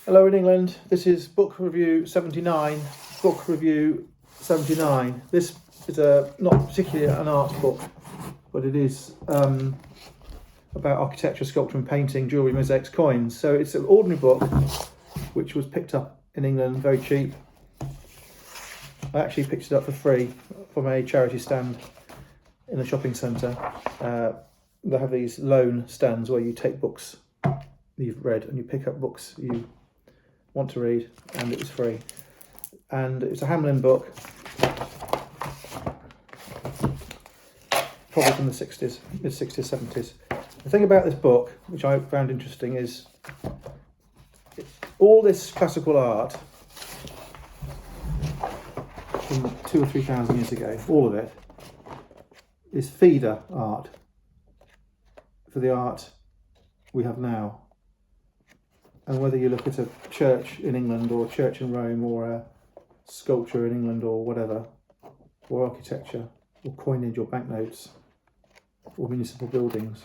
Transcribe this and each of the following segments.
Hello in England, this is book review 79. Book review 79. This is not particularly an art book, but it is about architecture, sculpture and painting, jewellery, mosaics, coins. So it's an ordinary book which was picked up in England, very cheap. I actually picked it up for free from a charity stand in a shopping centre. They have these loan stands where you take books you've read and you pick up books you want to read, and it was free. And it's a Hamlyn book, probably from the 60s, mid-60s, 70s. The thing about this book, which I found interesting, is all this classical art from 2,000 or 3,000 years ago, all of it, is feeder art for the art we have now. And whether you look at a church in England or a church in Rome or a sculpture in England or whatever, or architecture or coinage or banknotes or municipal buildings,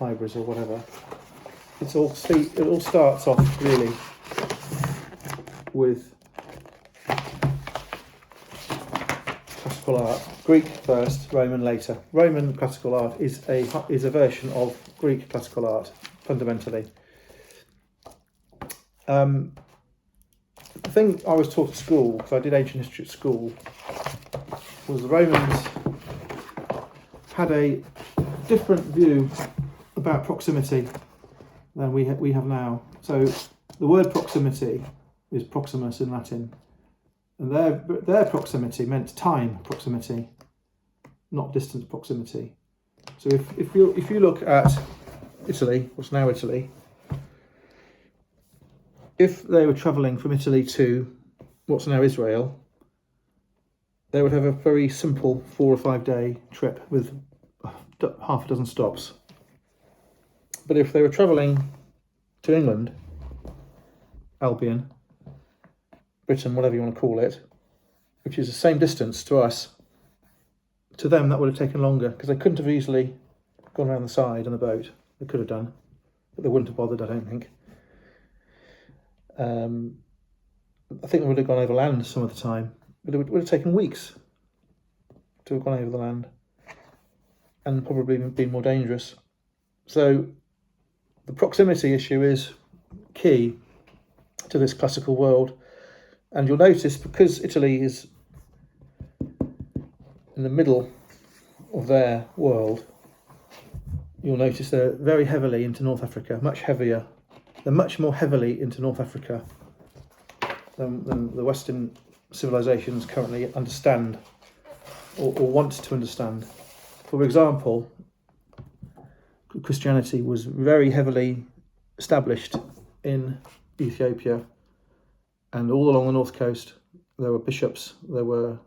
libraries or whatever, it all starts off really with classical art. Greek first, Roman later. Roman classical art is a version of Greek classical art, fundamentally. The thing I was taught at school, because I did ancient history at school, was the Romans had a different view about proximity than we have now. So the word proximity is proximus in Latin, and their proximity meant time proximity, not distance proximity. So if you look at Italy, what's now Italy, if they were travelling from Italy to what's now Israel, they would have a very simple 4 or 5 day trip with half a dozen stops. But if they were travelling to England, Albion, Britain, whatever you want to call it, which is the same distance to us, to them that would have taken longer, because they couldn't have easily gone around the side on a boat. They could have done, but they wouldn't have bothered, I don't think. I think they would have gone over land some of the time, but it would have taken weeks to have gone over the land, and probably been more dangerous. So the proximity issue is key to this classical world. And you'll notice, because Italy is in the middle of their world, you'll notice they're very heavily into North Africa, much heavier. They're much more heavily into North Africa than the Western civilizations currently understand or want to understand. For example, Christianity was very heavily established in Ethiopia, and all along the north coast there were bishops, there were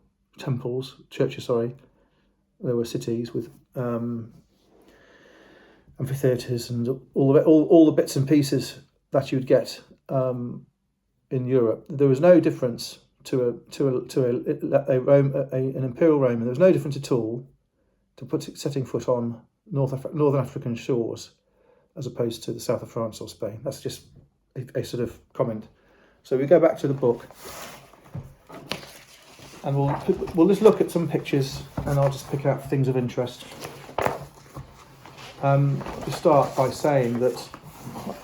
churches, there were cities with amphitheatres and all the bits and pieces that you'd get in Europe. There was no difference to an imperial Roman. There was no difference at all to setting foot on northern African shores as opposed to the south of France or Spain. That's just a sort of comment. So we go back to the book, and we'll just look at some pictures, and I'll just pick out things of interest. To start by saying that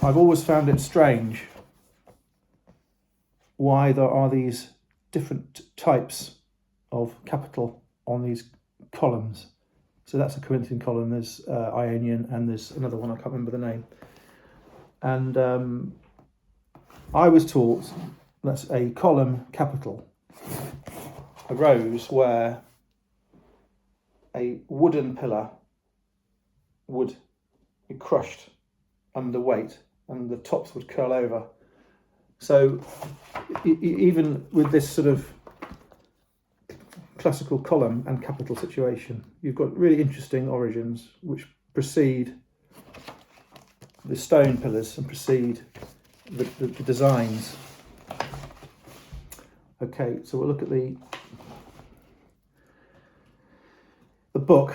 I've always found it strange why there are these different types of capital on these columns. So that's a Corinthian column, there's Ionian, and there's another one, I can't remember the name. And I was taught that's a column capital arose where a wooden pillar would be crushed under weight and the tops would curl over. So even with this sort of classical column and capital situation, you've got really interesting origins which precede the stone pillars and precede the designs. Okay, so we'll look at the book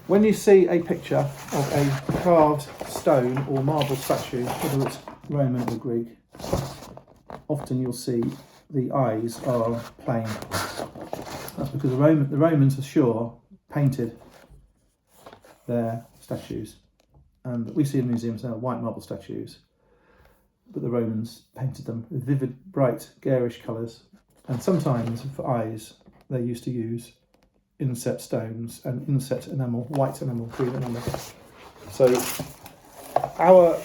When you see a picture of a carved stone or marble statue, whether it's Roman or Greek, often you'll see the eyes are plain. That's because the Romans for sure painted their statues, and we see in museums now white marble statues, but the Romans painted them with vivid, bright, garish colours, and sometimes for eyes they used to use inset stones and inset enamel, white enamel, green enamel. So our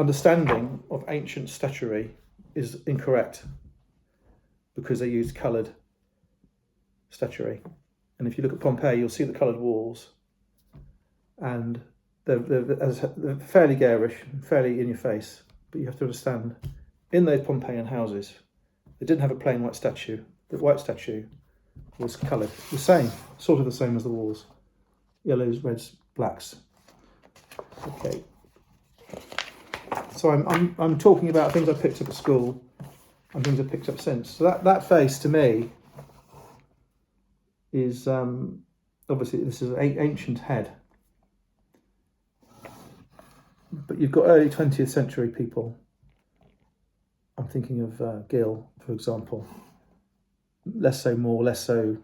understanding of ancient statuary is incorrect because they used coloured statuary. And if you look at Pompeii, you'll see the coloured walls, and they're fairly garish, fairly in your face. But you have to understand, in those Pompeian houses, they didn't have a plain white statue. The white statue was coloured, the same, sort of the same as the walls. Yellows, reds, blacks. Okay. So I'm talking about things I picked up at school and things I've picked up since. So that face to me is obviously this is an ancient head. But you've got early 20th century people. I'm thinking of Gill, for example. Less so Moore, less so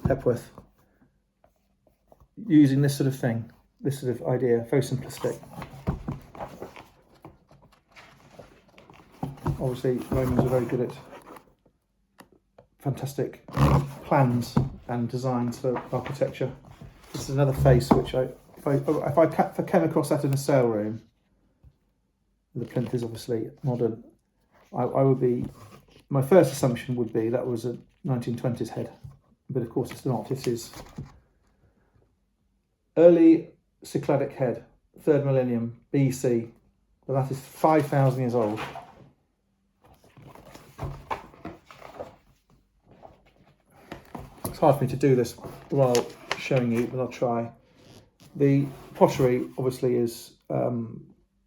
Hepworth. Using this sort of thing, this sort of idea, very simplistic. Obviously, Romans are very good at fantastic plans and designs for architecture. This is another face which if I came across that in a sale room, the plinth is obviously modern, I would be, my first assumption would be that was a 1920s head, but of course it's not. It is early Cycladic head, 3rd millennium BC, but that is 5,000 years old. It's hard for me to do this while showing you, but I'll try. The pottery obviously is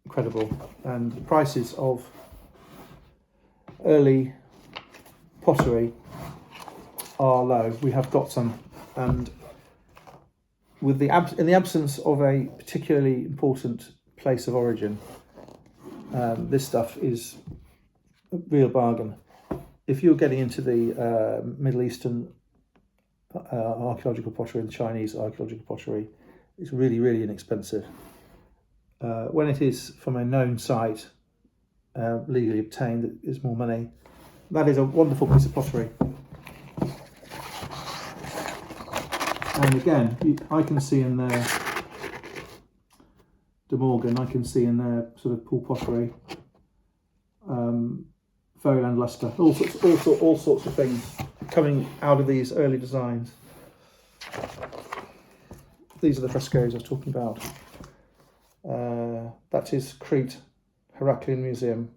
incredible, and the prices of early pottery are low. We have got some, and with in the absence of a particularly important place of origin, this stuff is a real bargain. If you're getting into the Middle Eastern archaeological pottery, the Chinese archaeological pottery, it's really, really inexpensive. When it is from a known site, legally obtained, it's more money. That is a wonderful piece of pottery. And again, I can see in there De Morgan, I can see in there sort of pool pottery, Fairyland Lustre, all sorts of things coming out of these early designs. These are the frescoes I was talking about. That is Crete Heraclean Museum,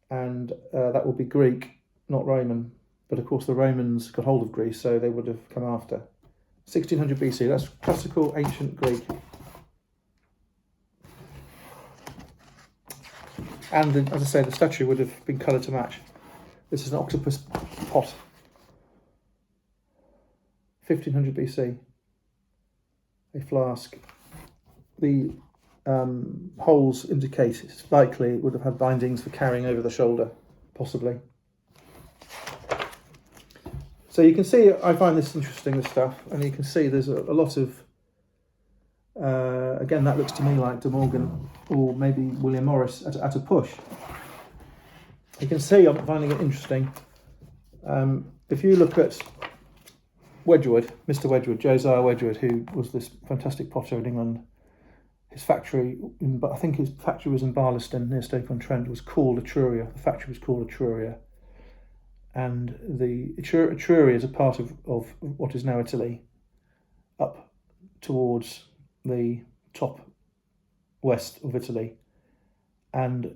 and that will be Greek, not Roman. But of course the Romans got hold of Greece, so they would have come after. 1600 BC, that's classical ancient Greek. And as I say, the statue would have been coloured to match. This is an octopus pot. 1500 BC. A flask. The holes indicate it's likely it would have had bindings for carrying over the shoulder, possibly. So you can see, I find this interesting, this stuff, and you can see there's a lot of, again, that looks to me like De Morgan or maybe William Morris at a push. You can see I'm finding it interesting. If you look at Wedgwood, Mr. Wedgwood, Josiah Wedgwood, who was this fantastic potter in England, his factory, I think his factory was in Barlaston near Stoke-on-Trent, was called Etruria. The factory was called Etruria. And the Etruria is a part of what is now Italy, up towards the top west of Italy. And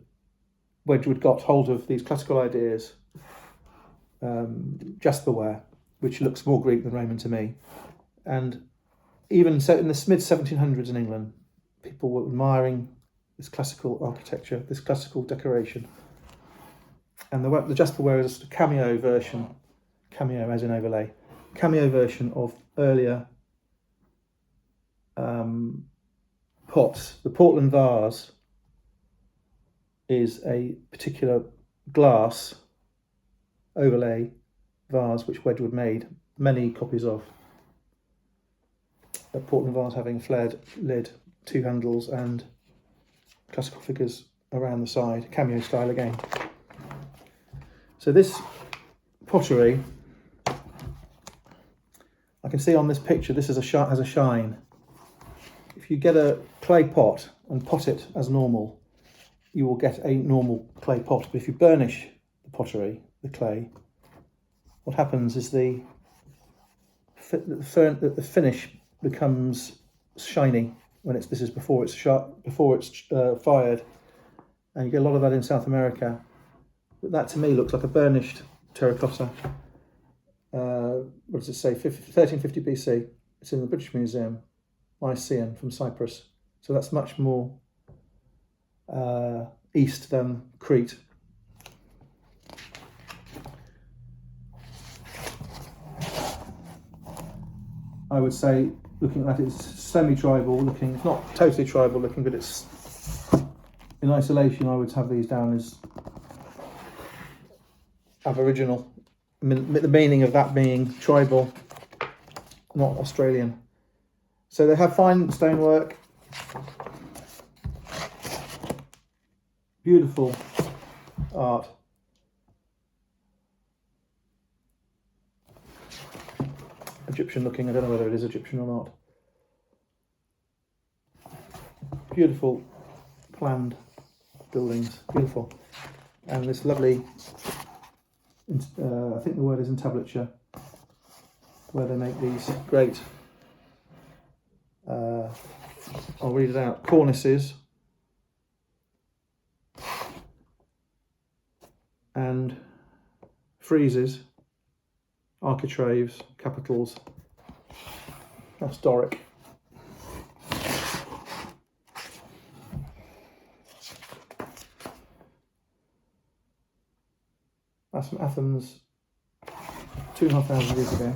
Wedgwood got hold of these classical ideas, jasperware, which looks more Greek than Roman to me. And even so, in the mid-1700s in England, people were admiring this classical architecture, this classical decoration. And the jasperware is a cameo version, cameo as in overlay, cameo version of earlier pots. The Portland vase is a particular glass overlay vase which Wedgwood made many copies of. A Portland vase having a flared lid, 2 handles, and classical figures around the side, cameo style again. So this pottery, I can see on this picture, this is has a shine. If you get a clay pot and pot it as normal, you will get a normal clay pot. But if you burnish the pottery, the clay, what happens is the finish becomes shiny when this is before it's fired, and you get a lot of that in South America. But that to me looks like a burnished terracotta. What does it say? 1350 BC. It's in the British Museum, Mycenaean from Cyprus. So that's much more east than Crete. I would say, looking at it, it's semi-tribal looking. It's not totally tribal looking, but it's in isolation. I would have these down as Aboriginal. The meaning of that being tribal, not Australian. So they have fine stonework, beautiful art. Egyptian looking, I don't know whether it is Egyptian or not. Beautiful planned buildings, beautiful. And this lovely, I think the word is entablature, where they make these great, I'll read it out, cornices and friezes, architraves, capitals. That's Doric. That's from Athens 2,500 years ago.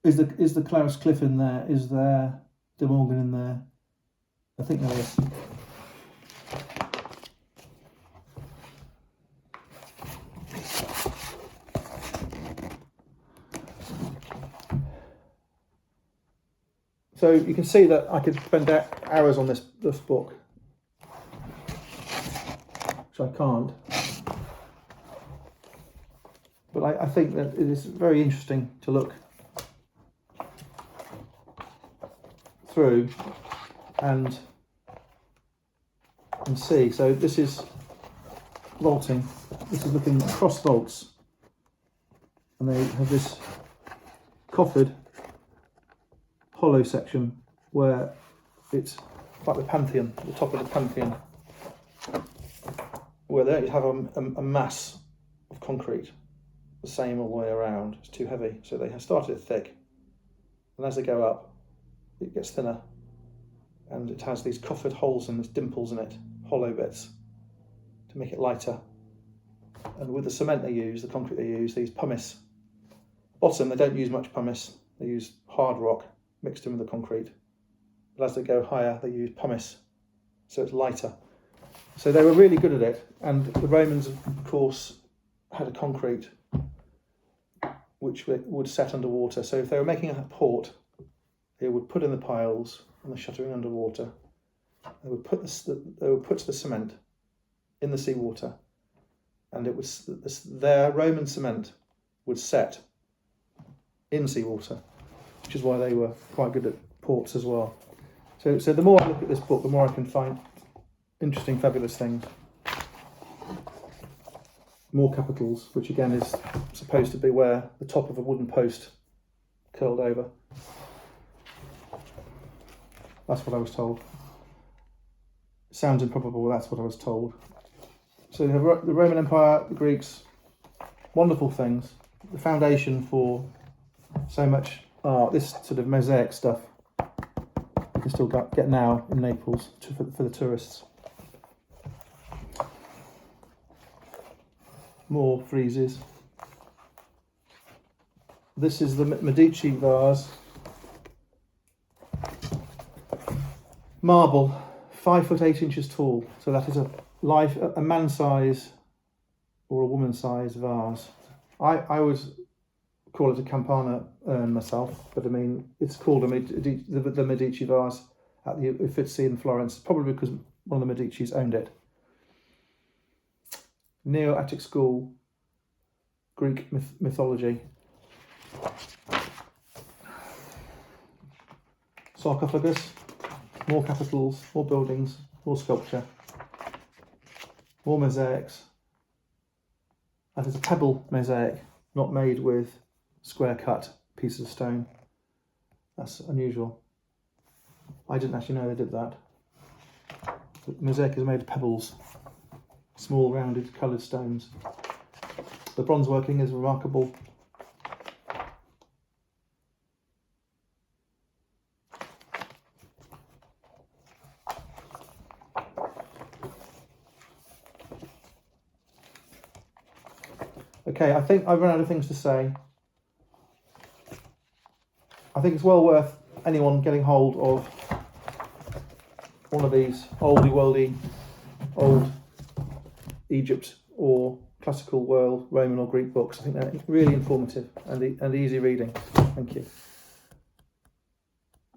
Is the Klaus Cliff in there? Is there De Morgan in there? I think there is. So you can see that I could spend hours on this book, which I can't. But I think that it is very interesting to look through and see. So this is vaulting. This is looking cross vaults, and they have this coffered hollow section where it's like the Pantheon, the top of the Pantheon, where they have a mass of concrete, the same all the way around. It's too heavy, so they have started thick, and as they go up, it gets thinner, and it has these coffered holes and these dimples in it, hollow bits, to make it lighter. And with the cement they use, the concrete they use pumice. Bottom, they don't use much pumice, they use hard rock mixed in with the concrete. But as they go higher, they use pumice, so it's lighter. So they were really good at it, and the Romans, of course, had a concrete which would set underwater. So if they were making a port, they would put in the piles and the shuttering underwater. They would put the cement in the seawater, and it was their Roman cement would set in seawater, which is why they were quite good at ports as well. So the more I look at this book, the more I can find interesting, fabulous things. More capitals, which again is supposed to be where the top of a wooden post curled over. That's what I was told. Sounds improbable, that's what I was told. So you have the Roman Empire, the Greeks, wonderful things. The foundation for so much art, this sort of mosaic stuff, you can still get now in Naples for the tourists. More friezes. This is the Medici vase. Marble, 5 foot 8 inches tall. So that is a man size or a woman size vase. I would call it a campana urn myself, but I mean it's called the Medici vase at the Uffizi in Florence, probably because one of the Medicis owned it. Neo-Attic school, Greek mythology. Sarcophagus, more capitals, more buildings, more sculpture, more mosaics. That is a pebble mosaic, not made with square cut pieces of stone. That's unusual. I didn't actually know they did that. The mosaic is made of pebbles, small rounded coloured stones. The bronze working is remarkable. Okay, I think I've run out of things to say. I think it's well worth anyone getting hold of one of these oldie worldy, old Egypt or classical world, Roman or Greek books. I think they're really informative and easy reading. Thank you.